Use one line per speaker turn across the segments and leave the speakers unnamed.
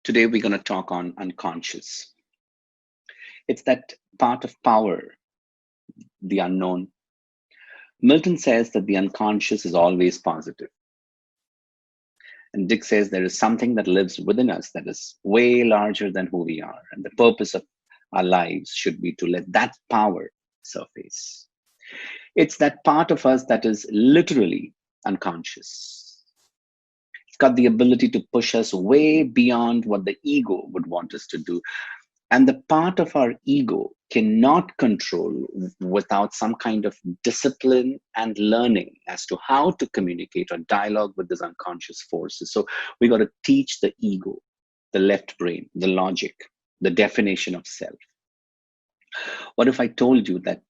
Today, we're going to talk on unconscious. It's that part of power, the unknown. Milton says that the unconscious is always positive, and Dick says there is something that lives within us that is way larger than who we are. And the purpose of our lives should be to let that power surface. It's that part of us that is literally unconscious. It's got the ability to push us way beyond what the ego would want us to do. And the part of our ego cannot control without some kind of discipline and learning as to how to communicate or dialogue with these unconscious forces. So we got to teach the ego, the left brain, the logic, the definition of self. What if I told you that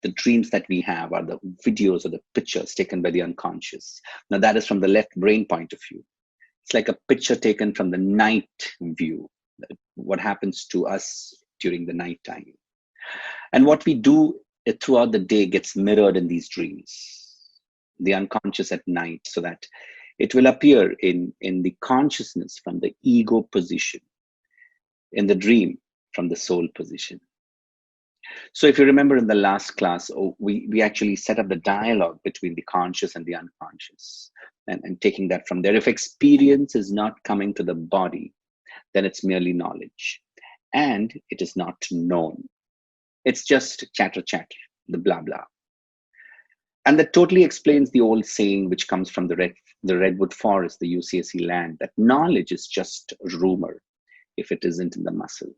the dreams that we have are the videos or the pictures taken by the unconscious? Now, that is from the left brain point of view. It's like a picture taken from the night view, what happens to us during the nighttime. And what we do throughout the day gets mirrored in these dreams, the unconscious at night, so that it will appear in the consciousness from the ego position, in the dream from the soul position. So if you remember in the last class, we actually set up the dialogue between the conscious and the unconscious, and taking that from there. If experience is not coming to the body, then it's merely knowledge, and it is not known. It's just chatter, the blah, blah. And that totally explains the old saying, which comes from the Redwood Forest, the UCSC land, that knowledge is just rumor if it isn't in the muscle.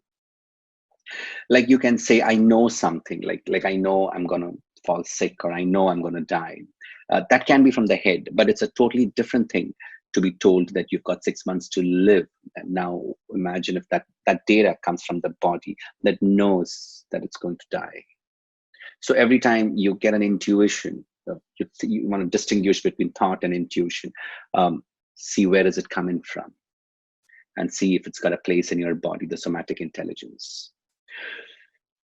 Like you can say, I know something, like I know I'm going to fall sick, or I know I'm going to die. That can be from the head, but it's a totally different thing to be told that you've got 6 months to live. And now imagine if that data comes from the body that knows that it's going to die. So every time you get an intuition, you want to distinguish between thought and intuition. See where is it coming from, and see if it's got a place in your body, the somatic intelligence.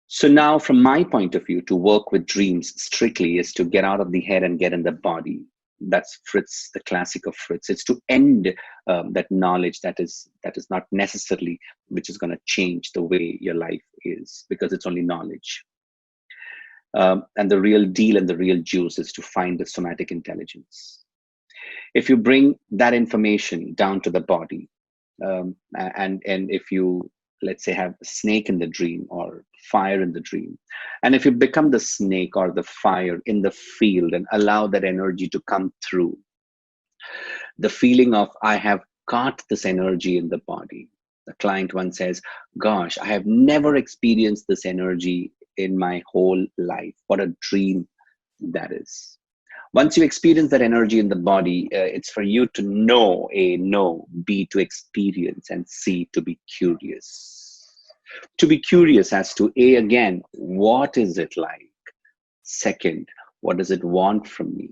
So now, from my point of view, to work with dreams strictly is to get out of the head and get in the body. That's Fritz, the classic of Fritz. It's to end that knowledge that is not necessarily which is going to change the way your life is, because it's only knowledge. And the real deal and the real juice is to find the somatic intelligence. If you bring that information down to the body, and if you, let's say, have a snake in the dream or fire in the dream, and if you become the snake or the fire in the field and allow that energy to come through, the feeling of I have got this energy in the body. The client once says, gosh, I have never experienced this energy in my whole life. What a dream that is. Once you experience that energy in the body, it's for you to know, A, know, B, to experience, and C, to be curious. To be curious as to, A, again, what is it like? Second, what does it want from me?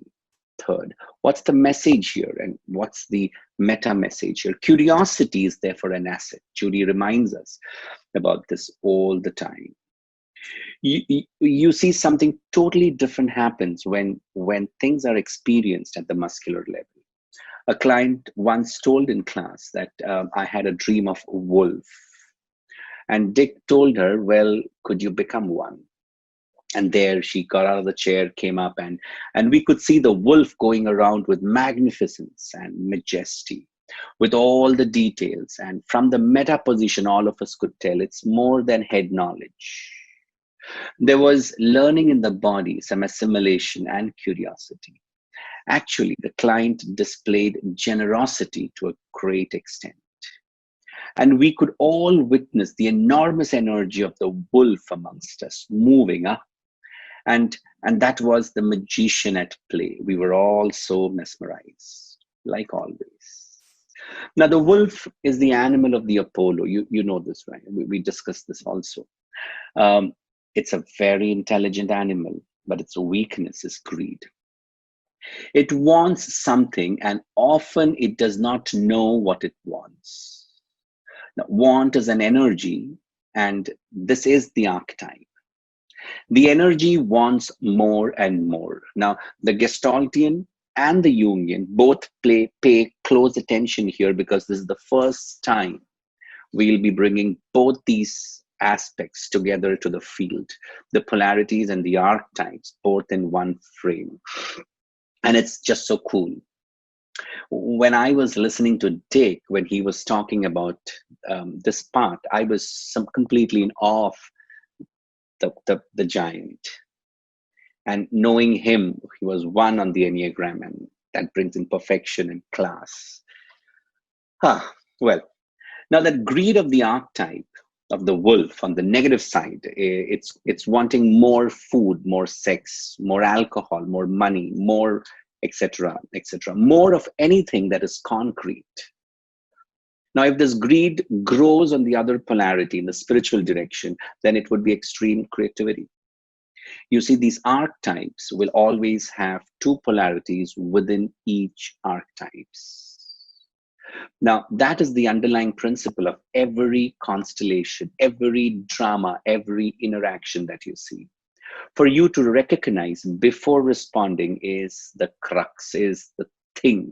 Third, what's the message here, and what's the meta message here? Curiosity is therefore an asset. Judy reminds us about this all the time. You see something totally different happens when things are experienced at the muscular level. A client once told in class that I had a dream of a wolf, and Dick told her, well, could you become one? And there she got out of the chair, came up, and we could see the wolf going around with magnificence and majesty, with all the details. And from the meta position, all of us could tell it's more than head knowledge. There was learning in the body, some assimilation and curiosity. Actually, the client displayed generosity to a great extent. And we could all witness the enormous energy of the wolf amongst us moving up. And that was the magician at play. We were all so mesmerized, like always. Now, the wolf is the animal of the Apollo. You know this, right? We discussed this also. It's a very intelligent animal, but its weakness is greed. It wants something, and often it does not know what it wants. Now, want is an energy, and this is the archetype. The energy wants more and more. Now, the Gestaltian and the Jungian both pay close attention here, because this is the first time we'll be bringing both these aspects together to the field, the polarities and the archetypes, both in one frame. And it's just so cool. When I was listening to Dick, when he was talking about this part, I was completely in awe of the giant. And knowing him, he was one on the Enneagram, and that brings in perfection and class. Well, now that greed of the archetype of the wolf on the negative side, it's wanting more food, more sex, more alcohol, more money, more etc., etc., more of anything that is concrete. Now, if this greed grows on the other polarity in the spiritual direction, then it would be extreme creativity. You see, these archetypes will always have two polarities within each archetypes. Now, that is the underlying principle of every constellation, every drama, every interaction that you see. For you to recognize before responding is the crux, is the thing.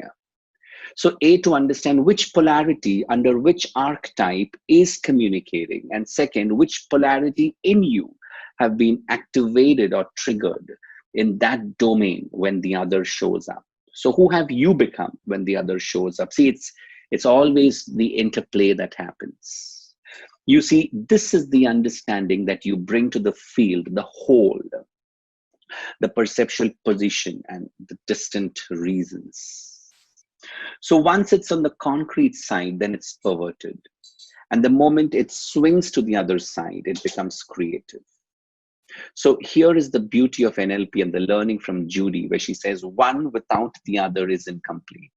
So, A, to understand which polarity under which archetype is communicating, and second, which polarity in you have been activated or triggered in that domain when the other shows up. So, who have you become when the other shows up? See, it's always the interplay that happens. You see, this is the understanding that you bring to the field, the whole, the perceptual position, and the distant reasons. So once it's on the concrete side, then it's perverted. And the moment it swings to the other side, it becomes creative. So here is the beauty of NLP and the learning from Judy, where she says, one without the other is incomplete.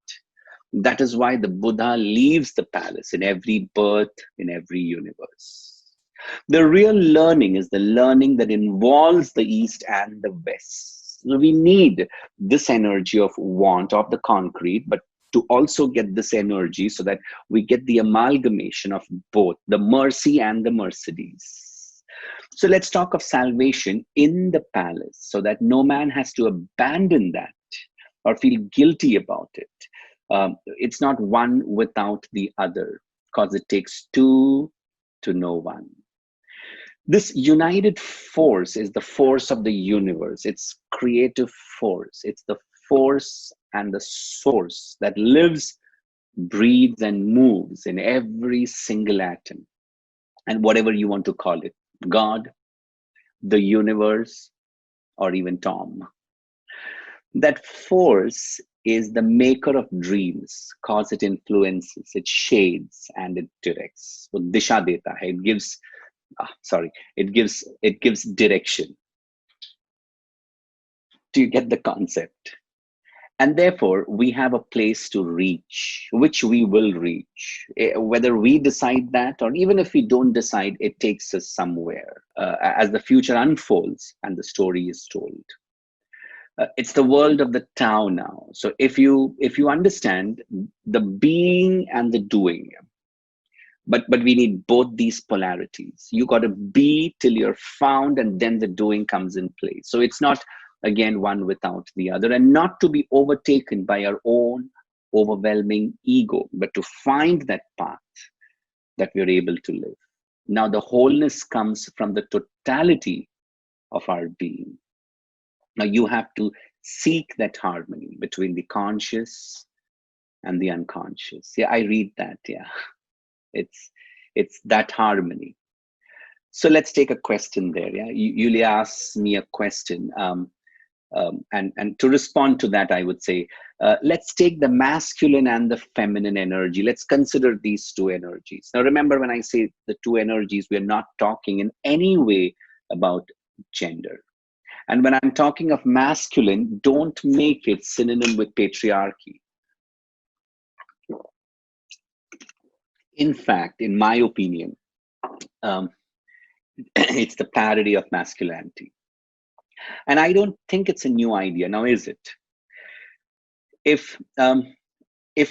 That is why the Buddha leaves the palace in every birth, in every universe. The real learning is the learning that involves the East and the West. So we need this energy of want of the concrete, but to also get this energy so that we get the amalgamation of both the mercy and the Mercedes. So let's talk of salvation in the palace so that no man has to abandon that or feel guilty about it. It's not one without the other, because it takes two to know one. This united force is the force of the universe. It's creative force. It's the force and the source that lives, breathes, and moves in every single atom. And whatever you want to call it, God, the universe, or even Tom. That force is the maker of dreams, cause it influences, it shades, and it directs. So disha deta hai. It gives direction. Do you get the concept? And therefore, we have a place to reach, which we will reach. Whether we decide that, or even if we don't decide, it takes us somewhere as the future unfolds and the story is told. It's the world of the Tao now. So if you understand the being and the doing, but we need both these polarities. You got to be till you're found, and then the doing comes in place. So it's not, again, one without the other, and not to be overtaken by our own overwhelming ego, but to find that path that we're able to live. Now the wholeness comes from the totality of our being. Now you have to seek that harmony between the conscious and the unconscious. Yeah, I read that. Yeah, it's that harmony. So let's take a question there. Yeah, Yulia asks me a question, and to respond to that, I would say, let's take the masculine and the feminine energy. Let's consider these two energies. Now, remember, when I say the two energies, we're not talking in any way about gender. And when I'm talking of masculine, don't make it synonym with patriarchy. In fact, in my opinion, it's the parody of masculinity. And I don't think it's a new idea. Now, is it? If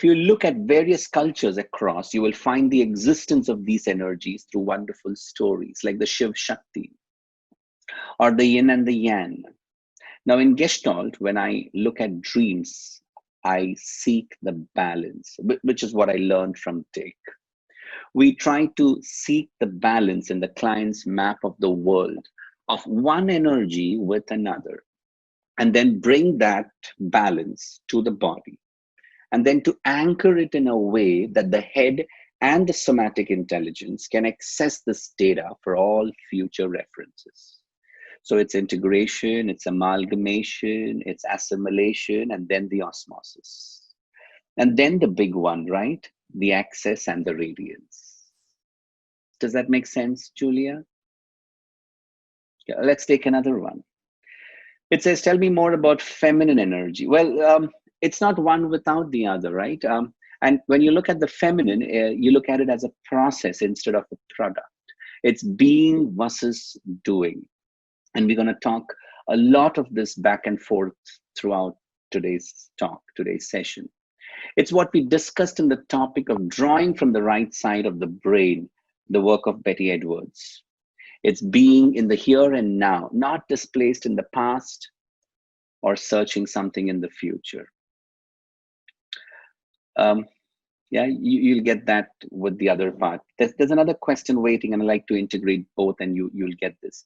you look at various cultures across, you will find the existence of these energies through wonderful stories like the Shiv Shakti or the yin and the yang. Now, in Gestalt, when I look at dreams, I seek the balance, which is what I learned from Dick. We try to seek the balance in the client's map of the world of one energy with another, and then bring that balance to the body, and then to anchor it in a way that the head and the somatic intelligence can access this data for all future references. So it's integration, it's amalgamation, it's assimilation, and then the osmosis. And then the big one, right? The access and the radiance. Does that make sense, Julia? Yeah, let's take another one. It says, tell me more about feminine energy. Well, it's not one without the other, right? And when you look at the feminine, you look at it as a process instead of a product. It's being versus doing. And we're going to talk a lot of this back and forth throughout today's talk, today's session. It's what we discussed in the topic of drawing from the right side of the brain, the work of Betty Edwards. It's being in the here and now, not displaced in the past or searching something in the future. Yeah, you'll get that with the other part. There's another question waiting, and I like to integrate both, and you'll get this.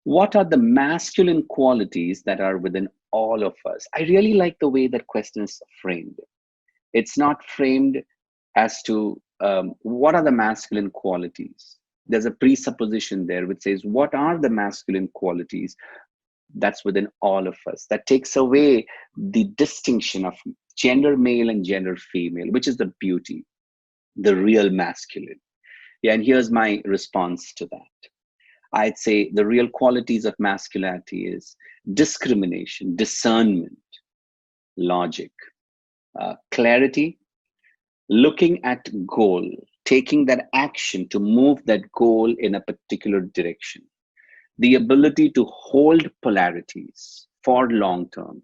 What are the masculine qualities that are within all of us? I really like the way that question is framed. It's not framed as to what are the masculine qualities. There's a presupposition there which says, what are the masculine qualities that's within all of us? That takes away the distinction of gender male and gender female, which is the beauty, the real masculine. Yeah, and here's my response to that. I'd say the real qualities of masculinity is discrimination, discernment, logic, clarity, looking at goal, taking that action to move that goal in a particular direction, the ability to hold polarities for long term,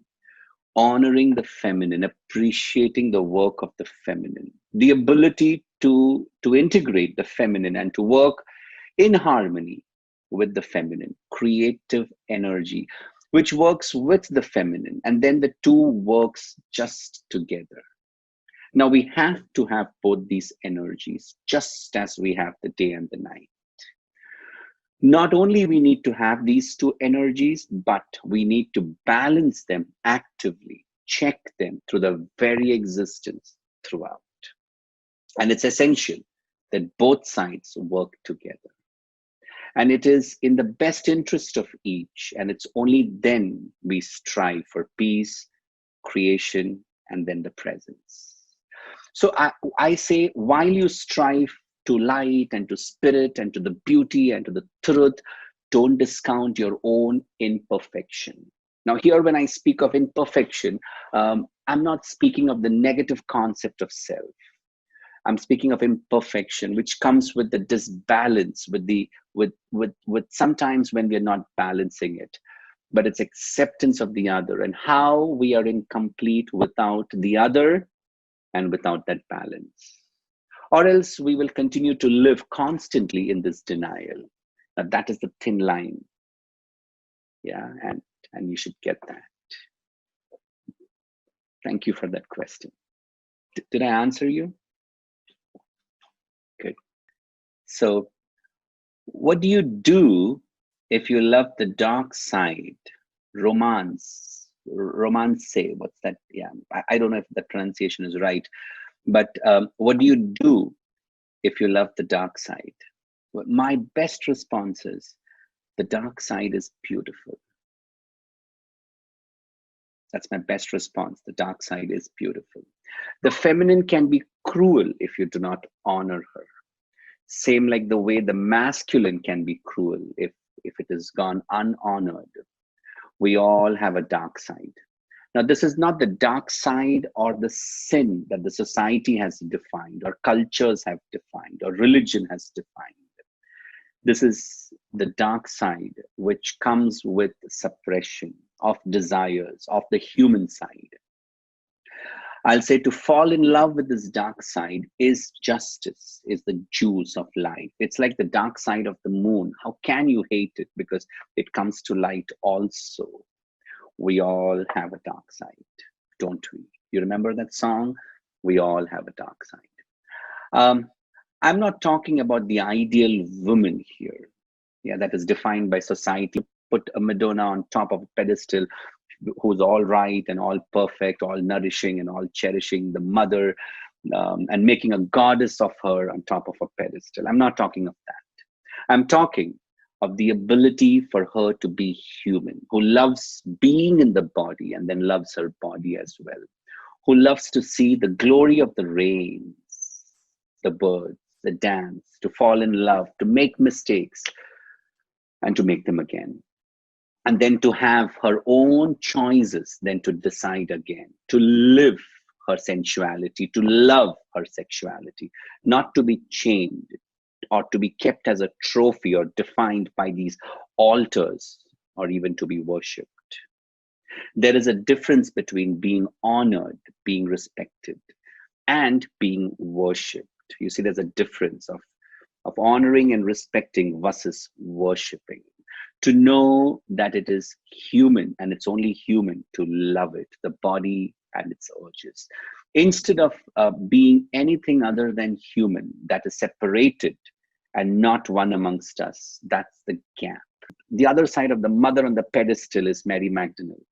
honoring the feminine, appreciating the work of the feminine, the ability to integrate the feminine and to work in harmony with the feminine, creative energy, which works with the feminine, and then the two works just together. Now we have to have both these energies, just as we have the day and the night. Not only we need to have these two energies, but we need to balance them actively, check them through the very existence throughout. And it's essential that both sides work together. And it is in the best interest of each, and it's only then we strive for peace, creation, and then the presence. So I say, while you strive to light and to spirit and to the beauty and to the truth, don't discount your own imperfection. Now, here, when I speak of imperfection, I'm not speaking of the negative concept of self. I'm speaking of imperfection, which comes with the disbalance, with sometimes when we're not balancing it, but it's acceptance of the other and how we are incomplete without the other and without that balance. Or else we will continue to live constantly in this denial. Now, that is the thin line. Yeah, and you should get that. Thank you for that question. Did I answer you? Good. So, what do you do if you love the dark side? Romance, what's that? Yeah, I don't know if the pronunciation is right, but what do you do if you love the dark side? Well, my best response is, the dark side is beautiful. That's my best response. The dark side is beautiful. The feminine can be cruel if you do not honor her. Same like the way the masculine can be cruel if it is gone unhonored. We all have a dark side. Now, this is not the dark side or the sin that the society has defined, or cultures have defined, or religion has defined. This is the dark side, which comes with suppression of desires, of the human side. I'll say to fall in love with this dark side is justice, is the juice of life. It's like the dark side of the moon. How can you hate it? Because it comes to light also. We all have a dark side, don't we? You remember that song? We all have a dark side. I'm not talking about the ideal woman here, yeah, that is defined by society. Put a Madonna on top of a pedestal, who's all right and all perfect, all nourishing and all cherishing the mother, and making a goddess of her on top of a pedestal. I'm not talking of that. I'm talking of the ability for her to be human, who loves being in the body and then loves her body as well, who loves to see the glory of the rains, the birds, the dance, to fall in love, to make mistakes and to make them again. And then to have her own choices, then to decide again, to live her sensuality, to love her sexuality, not to be chained or to be kept as a trophy or defined by these altars or even to be worshipped. There is a difference between being honored, being respected, and being worshipped. You see, there's a difference of honoring and respecting versus worshipping. To know that it is human and it's only human to love it, the body and its urges. Instead of being anything other than human, that is separated and not one amongst us, that's the gap. The other side of the mother on the pedestal is Mary Magdalene.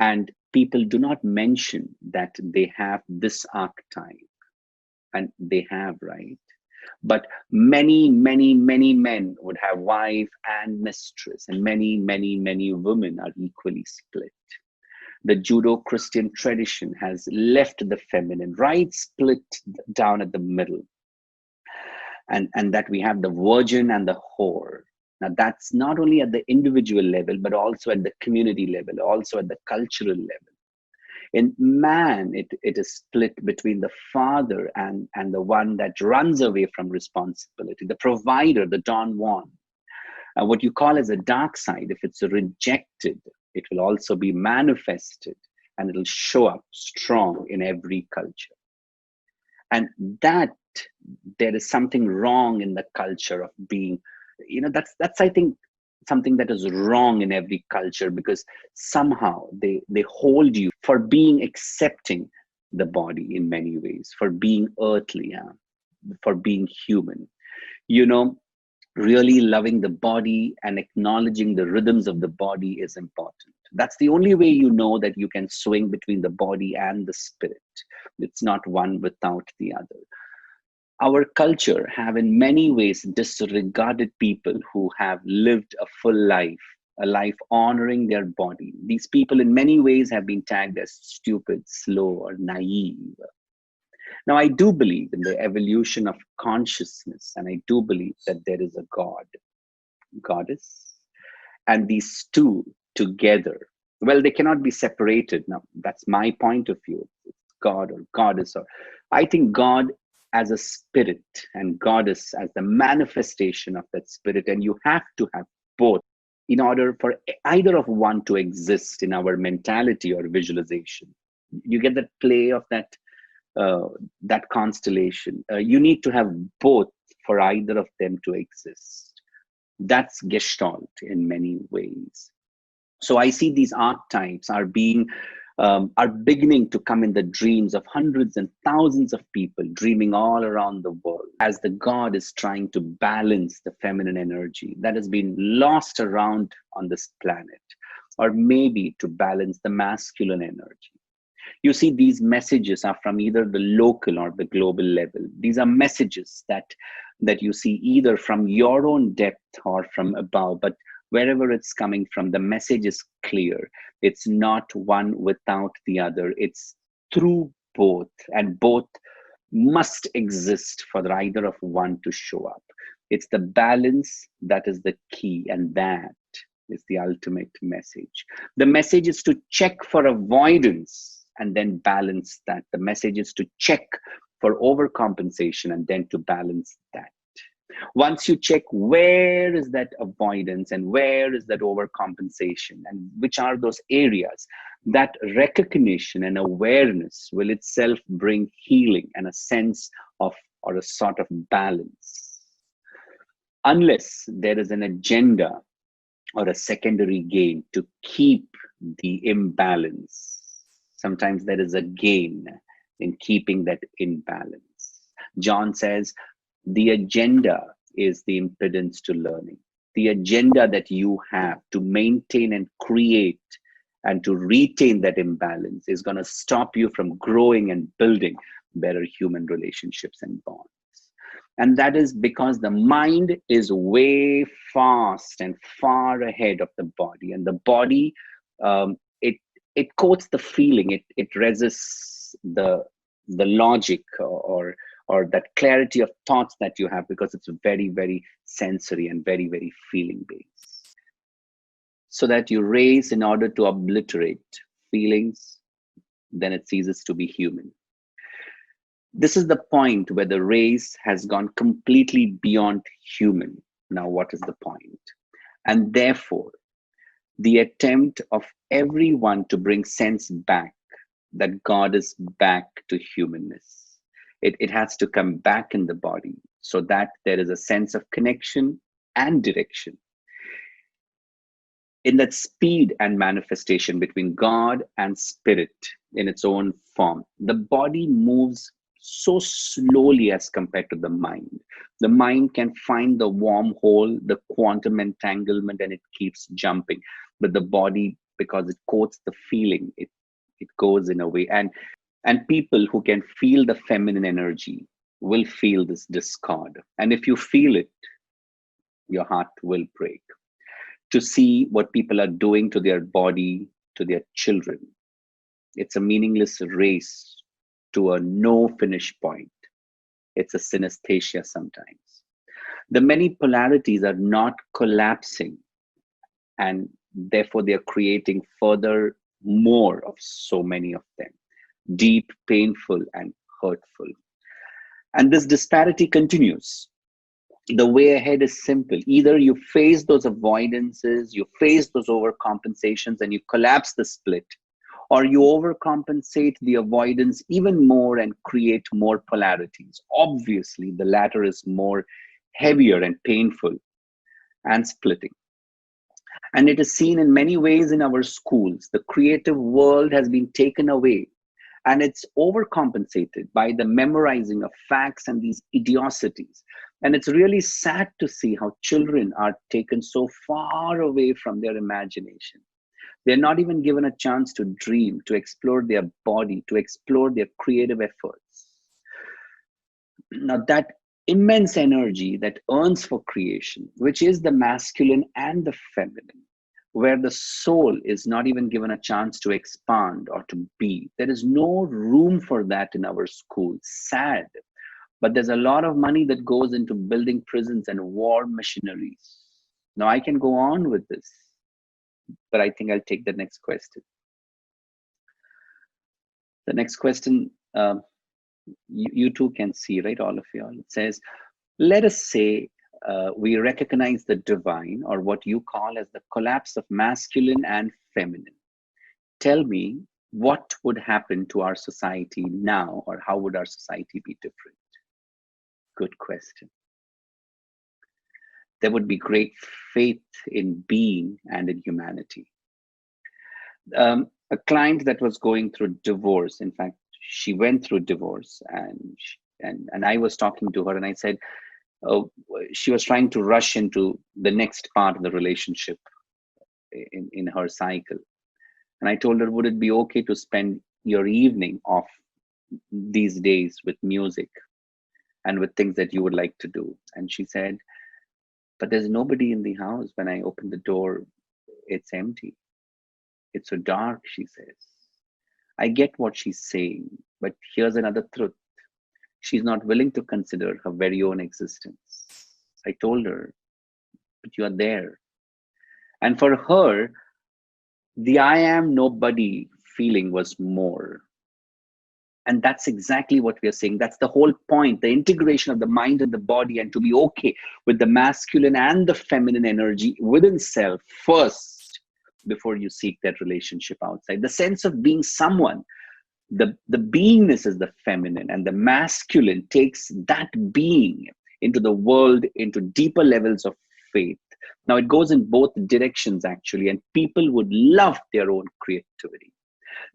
And people do not mention that they have this archetype, and they have, right? But many men would have wife and mistress, and many women are equally split. The Judo-Christian tradition has left the feminine right split down at the middle, and that we have the virgin and the whore. Now that's not only at the individual level, but also at the community level, also at the cultural level. In man, it is split between the father and the one that runs away from responsibility, the provider, the Don Juan. What you call as a dark side, if it's rejected, it will also be manifested and it'll show up strong in every culture. And that there is something wrong in the culture of being, that's I think something that is wrong in every culture, because somehow they hold you for being accepting the body in many ways, for being earthly, for being human, you know really loving the body and acknowledging the rhythms of the body is important. That's the only way you know that you can swing between the body and the spirit. It's not one without the other. Our culture have in many ways disregarded people who have lived a full life, a life honoring their body. These people in many ways have been tagged as stupid, slow, or naive. Now, I do believe in the evolution of consciousness, and I do believe that there is a God, goddess, and these two together, well, they cannot be separated. Now, that's my point of view. It's God or goddess, or I think God as a spirit and goddess as the manifestation of that spirit, and you have to have both in order for either of one to exist in our mentality or visualization. You get that play of that constellation. You need to have both for either of them to exist. That's Gestalt in many ways. So I see these archetypes are beginning to come in the dreams of hundreds and thousands of people dreaming all around the world, as the god is trying to balance the feminine energy that has been lost around on this planet, or maybe to balance the masculine energy. You see, these messages are from either the local or the global level. These are messages that you see either from your own depth or from above, but wherever it's coming from, the message is clear. It's not one without the other. It's through both, and both must exist for either of one to show up. It's the balance that is the key, and that is the ultimate message. The message is to check for avoidance and then balance that. The message is to check for overcompensation and then to balance that. Once you check where is that avoidance and where is that overcompensation and which are those areas, that recognition and awareness will itself bring healing and a sense of, or a sort of balance. Unless there is an agenda or a secondary gain to keep the imbalance, sometimes there is a gain in keeping that imbalance. John says, the agenda is the impedance to learning. The agenda that you have to maintain and create and to retain that imbalance is going to stop you from growing and building better human relationships and bonds. And that is because the mind is way fast and far ahead of the body. And the body, it quotes the feeling, it resists the logic or that clarity of thoughts that you have, because it's very, very sensory and very, very feeling based. So that you raise in order to obliterate feelings, then it ceases to be human. This is the point where the race has gone completely beyond human. Now, what is the point? And therefore, the attempt of everyone to bring sense back, that God is back to humanness. It has to come back in the body so that there is a sense of connection and direction. In that speed and manifestation between God and spirit in its own form, the body moves so slowly as compared to the mind. The mind can find the wormhole, the quantum entanglement, and it keeps jumping. But the body, because it quotes the feeling, it goes in a way. And people who can feel the feminine energy will feel this discord. And if you feel it, your heart will break. To see what people are doing to their body, to their children, it's a meaningless race to a no finish point. It's a synesthesia sometimes. The many polarities are not collapsing, and therefore they are creating further more of so many of them, deep, painful, and hurtful. And this disparity continues. The way ahead is simple. Either you face those avoidances, you face those overcompensations, and you collapse the split, or you overcompensate the avoidance even more and create more polarities. Obviously, the latter is more heavier and painful and splitting. And it is seen in many ways in our schools. The creative world has been taken away, and it's overcompensated by the memorizing of facts and these idiocies. And it's really sad to see how children are taken so far away from their imagination. They're not even given a chance to dream, to explore their body, to explore their creative efforts. Now, that immense energy that earns for creation, which is the masculine and the feminine, where the soul is not even given a chance to expand or to be. There is no room for that in our schools. Sad. But there's a lot of money that goes into building prisons and war machineries. Now, I can go on with this, but I think I'll take the next question. The next question, you too can see, right? All of you all. It says, let us say we recognize the divine, or what you call as the collapse of masculine and feminine. Tell me, what would happen to our society now, or how would our society be different? Good question. There would be great faith in being and in humanity. A client that was going through divorce, in fact, she went through divorce, and I was talking to her, and I said, she was trying to rush into the next part of the relationship in her cycle. And I told her, would it be okay to spend your evening off these days with music and with things that you would like to do? And she said, but there's nobody in the house. When I open the door, it's empty. It's so dark, she says. I get what she's saying, but here's another truth. She's not willing to consider her very own existence. I told her, but you are there. And for her, the I am nobody feeling was more. And that's exactly what we are saying. That's the whole point, the integration of the mind and the body, and to be okay with the masculine and the feminine energy within self first, before you seek that relationship outside. The sense of being someone, the beingness is the feminine, and the masculine takes that being into the world, into deeper levels of faith. Now, it goes in both directions, actually, and people would love their own creativity.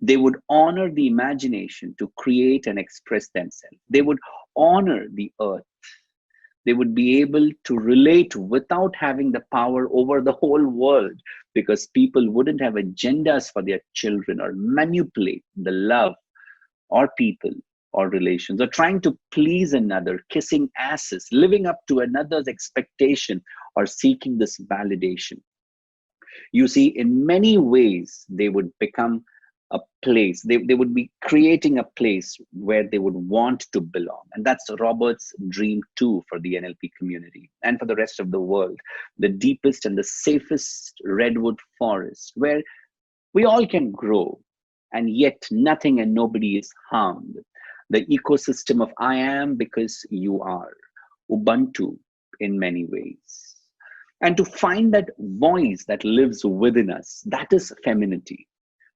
They would honor the imagination to create and express themselves. They would honor the earth. They would be able to relate without having the power over the whole world, because people wouldn't have agendas for their children or manipulate the love or people or relations, or trying to please another, kissing asses, living up to another's expectation, or seeking this validation. You see, in many ways, they would become a place, they would be creating a place where they would want to belong. And that's Robert's dream too, for the NLP community and for the rest of the world. The deepest and the safest redwood forest where we all can grow, and yet nothing and nobody is harmed. The ecosystem of I am because you are. Ubuntu in many ways. And to find that voice that lives within us, that is femininity.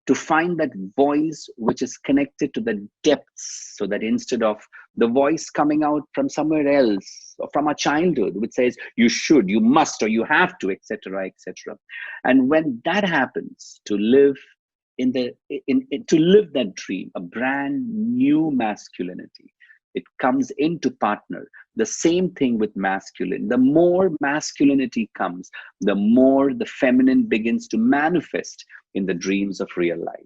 To find that voice which is connected to the depths, so that instead of the voice coming out from somewhere else or from our childhood, which says you should, you must, or you have to, etc., etc. And when that happens, to live to live that dream, a brand new masculinity, it comes into partner. The same thing with masculine. The more masculinity comes, the more the feminine begins to manifest in the dreams of real life.